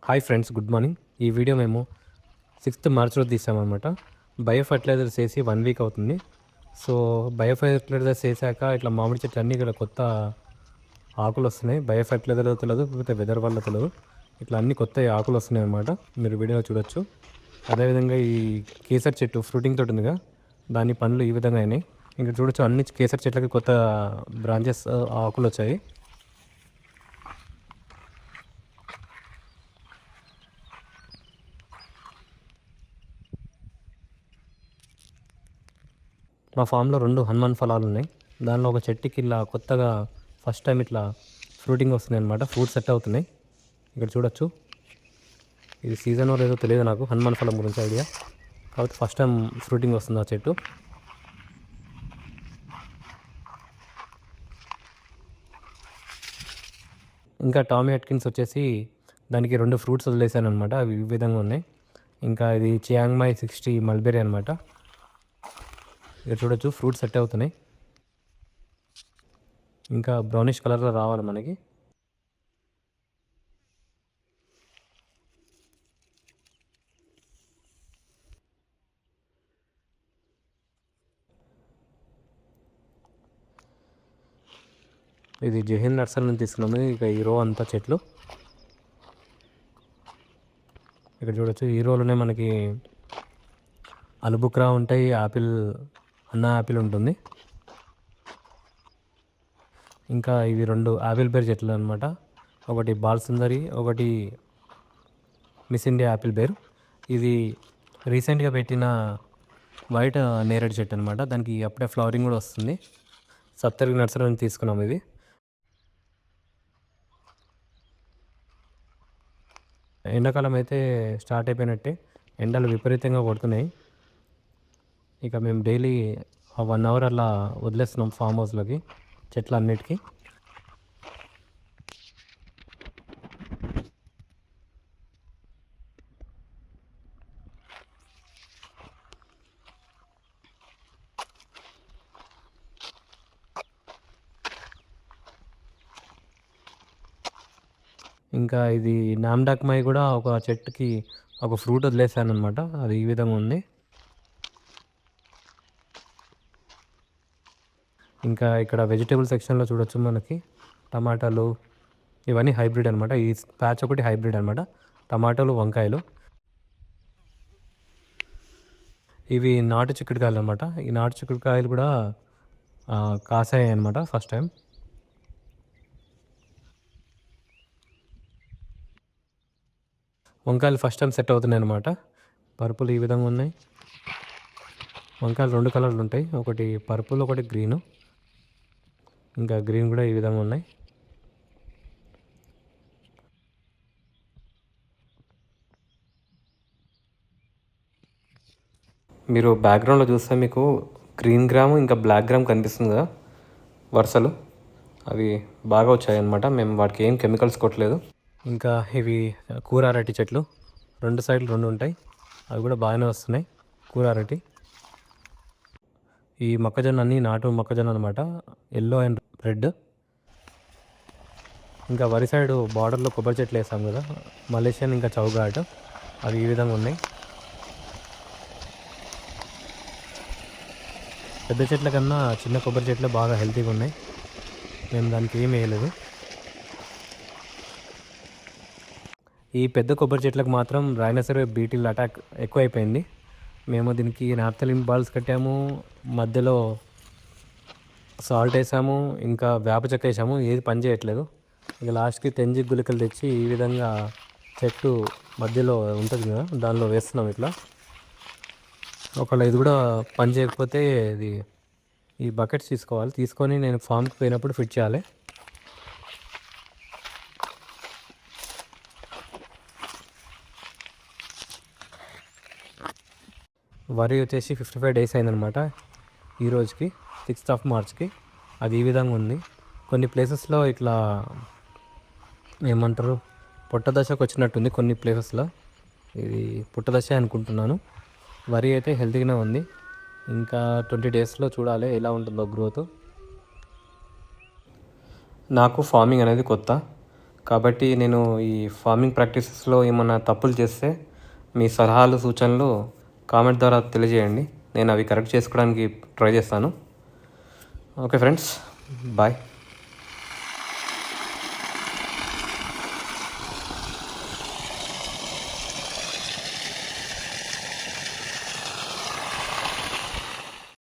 Hi friends, good morning. ఈ video మేము 6th మార్చ్లో తీసామన్నమాట. బయో ఫర్టిలైజర్స్ వేసి 1 వీక్ అవుతుంది. సో బయో ఫర్టిలైజర్స్ వేసాక ఇట్లా మామిడి చెట్లు అన్నీ ఇక్కడ కొత్త ఆకులు వస్తున్నాయి. బయో ఫర్టిలైజర్ తెలియదు, లేకపోతే వెదర్ వల్ల తెలియదు, ఇట్లా అన్ని కొత్త ఆకులు వస్తున్నాయి అన్నమాట. మీరు వీడియోలో చూడొచ్చు. అదేవిధంగా ఈ కేసర్ చెట్టు ఫ్రూటింగ్ తోటి ఉందిగా, దాని పండ్లు ఈ విధంగా అయినాయి. ఇంకా చూడొచ్చు, అన్ని కేసర్ చెట్లకి కొత్త బ్రాంచెస్ ఆకులు వచ్చాయి. మా ఫామ్లో 2 హనుమాన్ ఫలాలు ఉన్నాయి. దానిలో ఒక చెట్టుకి ఇలా కొత్తగా ఫస్ట్ టైం ఇట్లా ఫ్రూటింగ్ వస్తున్నాయి అనమాట. ఫ్రూట్స్ సెట్ అవుతున్నాయి. ఇక్కడ చూడొచ్చు. ఇది సీజన్ లేదో తెలియదు నాకు, హనుమాన్ ఫలం గురించి ఐడియా, కాబట్టి ఫస్ట్ టైం ఫ్రూటింగ్ వస్తుంది ఆ చెట్టు. ఇంకా టామీ అట్కిన్స్ వచ్చేసి దానికి 2 ఫ్రూట్స్ వదిలేసాను అనమాట. అవి ఈ విధంగా ఉన్నాయి. ఇంకా ఇది చియాంగ్మై 60 మల్బెరీ అనమాట. ఇక్కడ చూడొచ్చు, ఫ్రూట్స్ సెట్ అవుతున్నాయి. ఇంకా బ్రౌనిష్ కలర్లో రావాలి మనకి. ఇది జహీన్ నర్సరీ నుంచి తీసుకున్నాము. ఇక ఈ రో అంతా చెట్లు. ఇక్కడ చూడొచ్చు, ఈ రోలోనే మనకి అలుబుక్రా ఉంటాయి, యాపిల్, అన్నా యాపిల్ ఉంటుంది. ఇంకా ఇవి 2 యాపిల్ బేర్ చెట్లు అనమాట. ఒకటి బాల్ సుందరి, ఒకటి మిస్ ఇండియా యాపిల్ బేర్. ఇది రీసెంట్గా పెట్టిన వైట్ నేరేడు చెట్టు అనమాట. దానికి అప్పుడే ఫ్లవరింగ్ కూడా వస్తుంది. సప్తర్గి నర్సరీ నుంచి తీసుకున్నాం ఇది. ఎండాకాలం అయితే స్టార్ట్ అయిపోయినట్టే, ఎండలు విపరీతంగా కొడుతున్నాయి. ఇక మేము డైలీ 1 అవర్ అలా వదిలేస్తున్నాం ఫామ్ హౌస్లోకి చెట్లు అన్నిటికీ. ఇంకా ఇది నామ్డాక్మై కూడా ఒక చెట్టుకి ఒక ఫ్రూట్ వదిలేసాను అనమాట. అది ఈ విధంగా ఉంది. ఇంకా ఇక్కడ వెజిటేబుల్ సెక్షన్లో చూడొచ్చు, మనకి టమాటాలు ఇవన్నీ హైబ్రిడ్ అనమాట. ఈ ప్యాచ్ ఒకటి హైబ్రిడ్ అనమాట. టమాటాలు, వంకాయలు. ఇవి నాటు చిక్కుడుకాయలు అనమాట. ఈ నాటు చిక్కుడుకాయలు కూడా కాసాయి అనమాట ఫస్ట్ టైం. వంకాయలు ఫస్ట్ టైం సెట్ అవుతున్నాయి అనమాట. పర్పుల్ ఈ విధంగా ఉన్నాయి. వంకాయలు 2 కలర్లు ఉంటాయి, ఒకటి పర్పుల్, ఒకటి గ్రీను. ఇంకా గ్రీన్ కూడా ఈ విధంగా ఉన్నాయి. మీరు బ్యాక్గ్రౌండ్లో చూస్తే మీకు గ్రీన్ గ్రామ్ ఇంకా బ్లాక్ గ్రామ్ కనిపిస్తుంది కదా, వరుసలు అవి బాగా వచ్చాయి అన్నమాట. మేము వాటికి ఏం కెమికల్స్ కొట్టలేదు. ఇంకా ఇవి కూర అరటి చెట్లు 2 సైడ్లు 2 ఉంటాయి, అవి కూడా బాగానే వస్తున్నాయి. కూర అరటి. ఈ మొక్కజొన్న అన్నీ నాటు మొక్కజొన్న అనమాట, ఎల్లో అండ్ రెడ్. ఇంకా వరి సైడు బార్డర్లో కొబ్బరి చెట్లు వేసాం కదా, మలేషియన్ ఇంకా చౌగాట్, అవి ఈ విధంగా ఉన్నాయి. పెద్ద చెట్ల కన్నా చిన్న కొబ్బరి చెట్లు బాగా హెల్తీగా ఉన్నాయి. మేము దానికి ఏం వేయలేదు. ఈ పెద్ద కొబ్బరి చెట్లకు మాత్రం రైనోసర్ బీటిల్ అటాక్ ఎక్కువైపోయింది. మేము దీనికి నాప్థలిన్ బాల్స్ కట్టాము, మధ్యలో సాల్ట్ వేసాము, ఇంకా వేప చెక్క వేసాము, ఏది పని చేయట్లేదు. ఇక లాస్ట్కి తెంజి గుళికలు తెచ్చి ఈ విధంగా చెట్టు మధ్యలో ఉంటుంది కదా, దానిలో వేస్తున్నాం ఇట్లా. ఒకవేళ ఇది కూడా పని చేయకపోతే ఇది ఈ బకెట్స్ తీసుకోవాలి, తీసుకొని నేను ఫామ్కి పోయినప్పుడు ఫిట్ చేయాలి. వరి వచ్చేసి 55 డేస్ అయిందనమాట ఈ రోజుకి, 6th మార్చ్కి. అది ఈ విధంగా ఉంది. కొన్ని ప్లేసెస్లో ఇట్లా ఏమంటారు, పొట్ట దశకు వచ్చినట్టుంది కొన్ని ప్లేసెస్లో. ఇది పుట్ట దశ అనుకుంటున్నాను. వరి అయితే హెల్తీగానే ఉంది. ఇంకా 20 డేస్లో చూడాలి ఎలా ఉంటుందో గ్రోత్. నాకు ఫార్మింగ్ అనేది కొత్త, కాబట్టి నేను ఈ ఫార్మింగ్ ప్రాక్టీసెస్లో ఏమన్నా తప్పులు చేస్తే మీ సలహాలు సూచనలు కామెంట్ ద్వారా తెలియజేయండి. నేను అవి కరెక్ట్ చేసుకోవడానికి ట్రై చేస్తాను. Okay friends, bye.